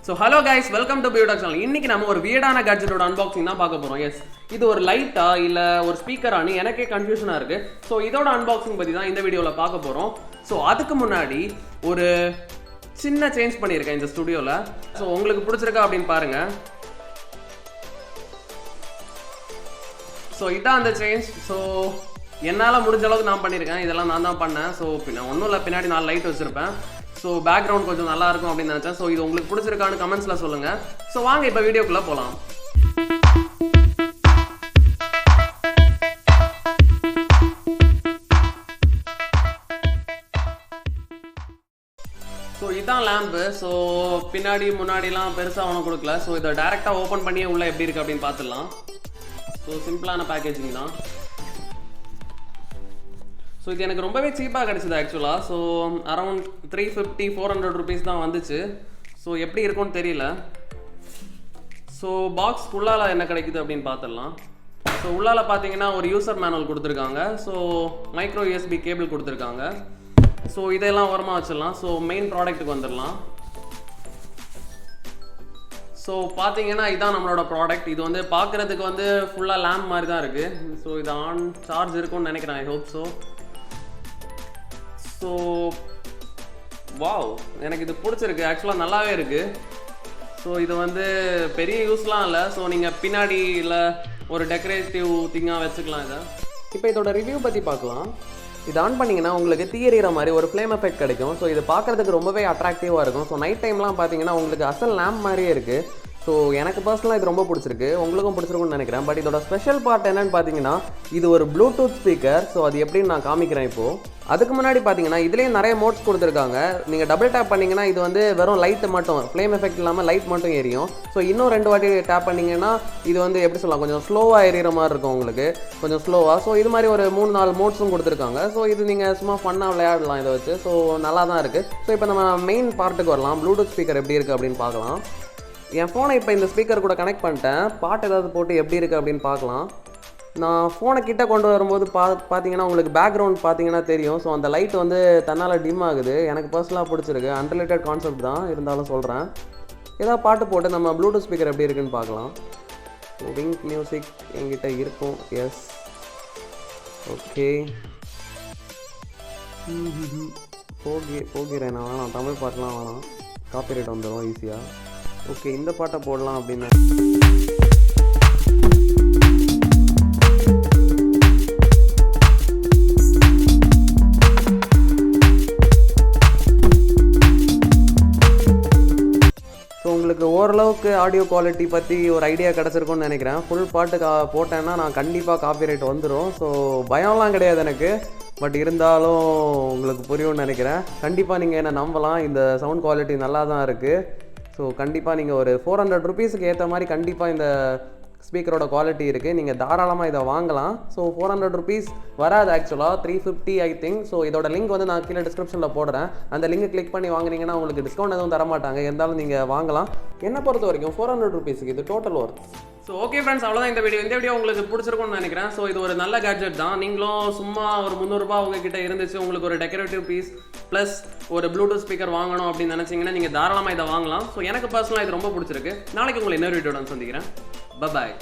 So hello guys, welcome to Beyoutech channel. இன்னைக்கு நம்ம ஒரு வியர்டான கேட்ஜெட்டோட அன்பாக்சிங் தான் பார்க்க போறோம். எஸ், இது ஒரு லைட்டா இல்ல ஒரு ஸ்பீக்கரானு எனக்கே கன்ஃபியூஷனா இருக்கு. ஸோ இதோட அன்பாக்சிங் பத்தி தான் இந்த வீடியோல பார்க்க போறோம். ஸோ அதுக்கு முன்னாடி ஒரு சின்ன சேஞ்ச் பண்ணியிருக்கேன் இந்த ஸ்டுடியோல. ஸோ உங்களுக்கு பிடிச்சிருக்கா அப்படின்னு பாருங்க. ஸோ இதான் அந்த சேஞ்ச். ஸோ என்னால் முடிஞ்ச அளவுக்கு நான் பண்ணியிருக்கேன். இதெல்லாம் நான் தான் பண்ணேன். ஸோ ஒன்றும் இல்லை, பின்னாடி 4 லைட் வச்சுருப்பேன். ஸோ பேக்ரவுண்ட் கொஞ்சம் நல்லா இருக்கும் அப்படின்னு நினச்சேன். ஸோ இது உங்களுக்கு பிடிச்சிருக்கான்னு கமெண்ட்ஸில் சொல்லுங்கள். ஸோ வாங்க இப்போ வீடியோக்குள்ளே போகலாம். ஸோ இதான் லேம்பு. ஸோ பின்னாடி முன்னாடிலாம் பெருசாக ஒன்றும் கொடுக்கல. ஸோ இதை டேரெக்டாக ஓப்பன் பண்ணியே உள்ளே எப்படி இருக்குது அப்படின்னு பார்த்துடலாம். ஸோ சிம்பிளான பேக்கேஜிங் தான். ஸோ இது எனக்கு ரொம்பவே சீப்பாக கிடச்சிது ஆக்சுவலாக. ஸோ அரௌண்ட் 350-400 ருபீஸ் தான் வந்துச்சு. ஸோ எப்படி இருக்கும்னு தெரியல. ஸோ பாக்ஸ் உள்ளால என்ன கிடைக்குது அப்படின்னு பார்த்துடலாம். ஸோ உள்ளால பார்த்தீங்கன்னா ஒரு யூசர் மேனுவல் கொடுத்துருக்காங்க. ஸோ மைக்ரோ USB கேபிள் கொடுத்துருக்காங்க. ஸோ இதெல்லாம் ஓரமாக வச்சிடலாம். ஸோ மெயின் ப்ராடக்ட்டுக்கு வந்துடலாம். ஸோ பார்த்தீங்கன்னா இதான் நம்மளோட ப்ராடக்ட். இது வந்து பார்க்குறதுக்கு வந்து ஃபுல்லாக லேம்ப் மாதிரி தான் இருக்குது. ஸோ இது ஆன் சார்ஜ் இருக்கும்னு நினைக்கிறேன். I hope so. So wow, எனக்கு இது பிடிச்சிருக்கு. ஆக்சுவலாக நல்லாவே இருக்குது. ஸோ இது வந்து பெரிய யூஸ்லாம் இல்லை. ஸோ நீங்கள் பின்னாடி இல்லை ஒரு டெக்கரேட்டிவ் திங்காக வச்சுக்கலாம் இதை. இப்போ இதோட ரிவ்யூ பற்றி பார்க்கலாம். இது ஆன் பண்ணிங்கன்னா உங்களுக்கு தீயறிகிற மாதிரி ஒரு ஃப்ளேம் எஃபெக்ட் கிடைக்கும். ஸோ இது பார்க்குறதுக்கு ரொம்பவே அட்ராக்டிவாக இருக்கும். ஸோ நைட் டைம்லாம் பார்த்தீங்கன்னா உங்களுக்கு அசல் லேம்ப் மாதிரியே இருக்குது. ஸோ எனக்கு பர்சனலாக இது ரொம்ப பிடிச்சிருக்கு. உங்களுக்கும் பிடிச்சிருக்குன்னு நினைக்கிறேன். பட் இதோட ஸ்பெஷல் பார்ட் என்னன்னு பார்த்தீங்கன்னா இது ஒரு ப்ளூடூத் ஸ்பீக்கர். ஸோ அது எப்படின்னு நான் காமிக்கிறேன் இப்போது. அதுக்கு முன்னாடி பார்த்தீங்கன்னா இதுலேயே நிறைய மோட்ஸ் கொடுத்துருக்காங்க. நீங்கள் டபுள் டேப் பண்ணிங்கன்னா இது வந்து வெறும் லைட்டு மட்டும், ஃப்ளேம் எஃபெக்ட் இல்லாமல் லைட் மட்டும் எரியும். ஸோ இன்னும் 2 வாட்டி டேப் பண்ணிங்கன்னா இது வந்து எப்படி சொல்லலாம், கொஞ்சம் ஸ்லோவாக எரியிற மாதிரி இருக்கும் உங்களுக்கு, கொஞ்சம் ஸ்லோவாக. ஸோ இது மாதிரி ஒரு 3-4 மோட்ஸும் கொடுத்துருக்காங்க. ஸோ இது நீங்கள் சும்மா ஃபன்னாக விளையாடலாம் இதை வச்சு. ஸோ நல்லா தான் இருக்குது. ஸோ இப்போ நம்ம மெயின் பார்ட்டுக்கு வரலாம். ப்ளூடூத் ஸ்பீக்கர் எப்படி இருக்குது அப்படின்னு பார்க்கலாம். என் ஃபோனை இப்போ இந்த ஸ்பீக்கர் கூட கனெக்ட் பண்ணிட்டேன். பாட்டு ஏதாவது போட்டு எப்படி இருக்குது அப்படின்னு பார்க்கலாம். நான் ஃபோனை கிட்டே கொண்டு வரும்போது பார்த்தீங்கன்னா உங்களுக்கு பேக்ரவுண்ட் பார்த்தீங்கன்னா தெரியும். ஸோ அந்த லைட் வந்து தன்னால் டிம் ஆகுது. எனக்கு பர்சனலாக பிடிச்சிருக்கு. அன்ரிலேட்டட் கான்செப்ட் தான், இருந்தாலும் சொல்கிறேன். ஏதாவது பாட்டு போட்டு நம்ம ப்ளூடூத் ஸ்பீக்கர் எப்படி இருக்குன்னு பார்க்கலாம். விங்க் மியூசிக் என்கிட்ட இருக்கும். Yes, okay. போகிறேன் நான். வேணாம், தமிழ் பாட்டெலாம் வேணாம், காப்பிரைட் வந்துடும் ஈஸியாக. ஓகே, இந்த பாட்டை போடலாம் அப்படின்னு. ஸோ உங்களுக்கு ஓரளவுக்கு ஆடியோ குவாலிட்டி பற்றி ஒரு ஐடியா கிடச்சிருக்கும்னு நினைக்கிறேன். ஃபுல் பாட்டு போட்டேன்னா நான் கண்டிப்பாக காப்பிரைட் வந்துடும். ஸோ பயம்லாம் கிடையாது எனக்கு. பட் இருந்தாலும் உங்களுக்கு புரியும்னு நினைக்கிறேன். கண்டிப்பாக நீங்கள் என்ன நம்பலாம். இந்த சவுண்ட் குவாலிட்டி நல்லா தான் இருக்குது. ஸோ கண்டிப்பாக நீங்கள் ஒரு 400 ருபீஸுக்கு ஏற்ற மாதிரி கண்டிப்பாக இந்த ஸ்பீக்கரோட குவாலிட்டி இருக்குது. நீங்கள் தாராளமாக இதை வாங்கலாம். ஸோ 400 ருபீஸ் வராது ஆக்சுவலாக, 350 ஐ திங்க். ஸோ இதோட லிங்க் வந்து நான் கீழே டிஸ்கிரிப்ஷனில் போடுறேன். அந்த லிங்க் கிளிக் பண்ணி வாங்கினீங்கன்னா உங்களுக்கு டிஸ்கவுண்ட் எதுவும் தரமாட்டாங்க. இருந்தாலும் நீங்கள் வாங்கலாம். என்னை பொறுத்த வரைக்கும் 400 ருபீஸுக்கு இது total worth. So okay friends, அவ்வளோதான் இந்த வீடியோ உங்களுக்கு பிடிச்சிருக்கும்னு நினைக்கிறேன். ஸோ இது ஒரு நல்ல கேட்ஜெட் தான். நீங்களும் சும்மா ஒரு 300 ரூபா உங்ககிட்ட இருந்துச்சு, உங்களுக்கு ஒரு டெக்கரேட்டிவ் பீஸ் ப்ளஸ் ஒரு ப்ளூடூத் ஸ்பீக்கர் வாங்கணும் அப்படின்னு நினச்சிங்கன்னா நீங்கள் தாராளமாக இதை வாங்கலாம். ஸோ எனக்கு பர்சனலாக இது ரொம்ப பிடிச்சிருக்கு. நாளைக்கு உங்களை இன்னொரு வீடியோட சந்திக்கிறேன். பாய்.